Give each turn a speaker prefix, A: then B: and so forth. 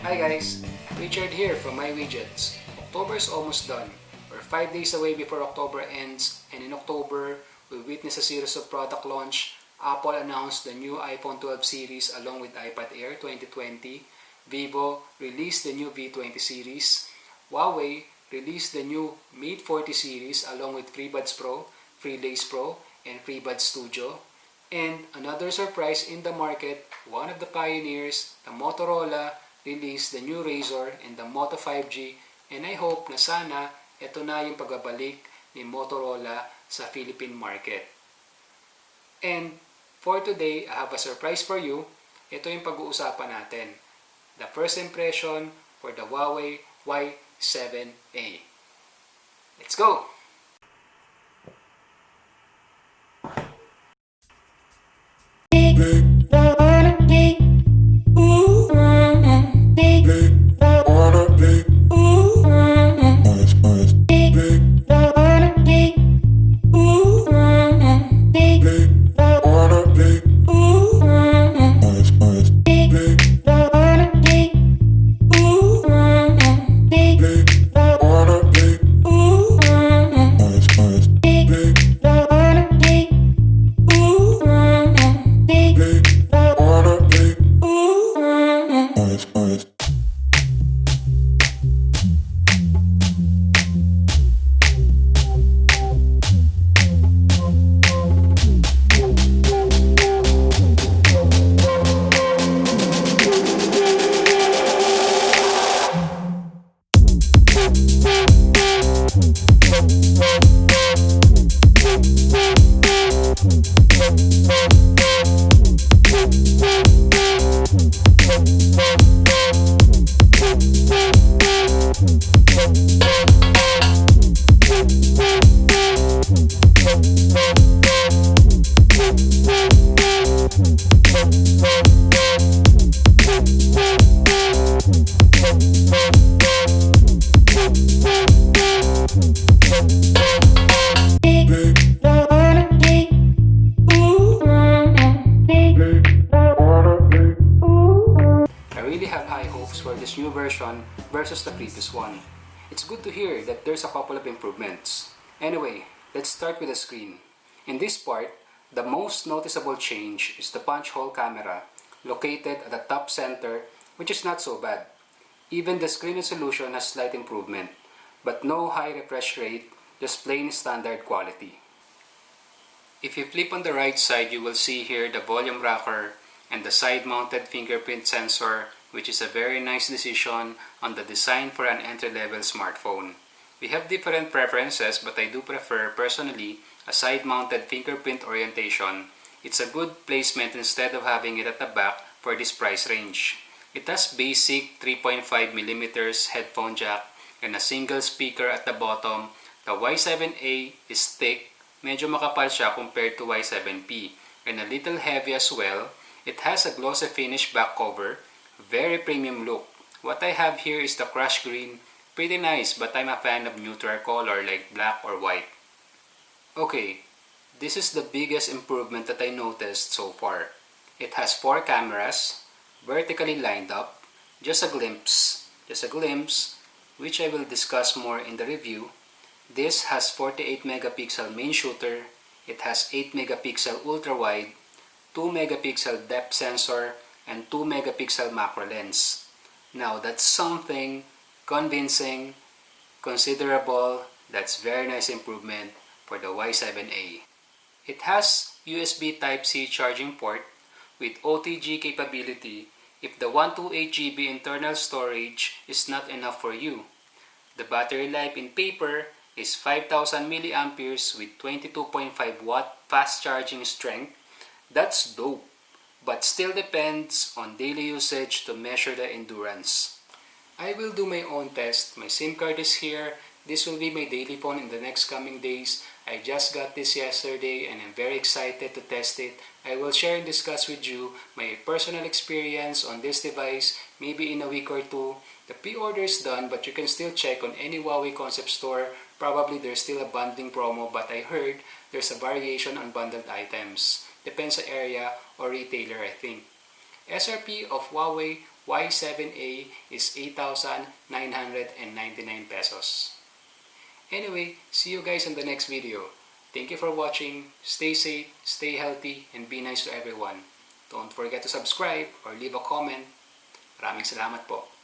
A: Hi guys, Richard here from My Widgets. October is almost done. We're 5 days away before October ends, and in October, we witness a series of product launch. Apple announced the new iPhone 12 series along with iPad Air 2020. Vivo released the new V20 series. Huawei released the new Mate 40 series along with FreeBuds Pro, FreeLace Pro, and FreeBuds Studio. And another surprise in the market, one of the pioneers, the Motorola, released the new Razr and the Moto 5G, and I hope na sana ito na yung pagbabalik ni Motorola sa Philippine market. And for today, I have a surprise for you. Ito yung pag-uusapan natin. The first impression for the Huawei Y7a. Let's go! For this new version versus the previous one. It's good to hear that there's a couple of improvements. Anyway, let's start with the screen. In this part, the most noticeable change is the punch hole camera located at the top center, which is not so bad. Even the screen resolution has slight improvement, but no high refresh rate, just plain standard quality. If you flip on the right side, you will see here the volume rocker and the side-mounted fingerprint sensor, which is a very nice decision on the design for an entry-level smartphone. We have different preferences, but I do prefer personally a side-mounted fingerprint orientation. It's a good placement instead of having it at the back for this price range. It has basic 3.5mm headphone jack and a single speaker at the bottom. The Y7a is thick, medyo makapal siya compared to Y7p, and a little heavy as well. It has a glossy finish back cover, very premium look. What I have here is the crush green, pretty nice, but I'm a fan of neutral color like black or white. Okay, this is the biggest improvement that I noticed so far. It has 4 cameras, vertically lined up, just a glimpse, which I will discuss more in the review. This has 48 megapixel main shooter, it has 8 megapixel ultra wide, 2 megapixel depth sensor, and 2 megapixel macro lens. Now that's something convincing, considerable, that's very nice improvement for the Y7a. It has USB Type-C charging port with OTG capability if the 128GB internal storage is not enough for you. The battery life in paper is 5000 mAh with 22.5 watt fast charging strength. That's dope, but still depends on daily usage to measure the endurance. I will do my own test. My SIM card is here. This will be my daily phone in the next coming days. I just got this yesterday and I'm very excited to test it. I will share and discuss with you my personal experience on this device maybe in a week or two. The pre-order is done, but you can still check on any Huawei concept store. Probably there's still a bundling promo, but I heard there's a variation on bundled items. Depends on area or retailer, I think. SRP of Huawei Y7a is 8,999 pesos. Anyway, see you guys in the next video. Thank you for watching. Stay safe, stay healthy, and be nice to everyone. Don't forget to subscribe or leave a comment. Maraming salamat po.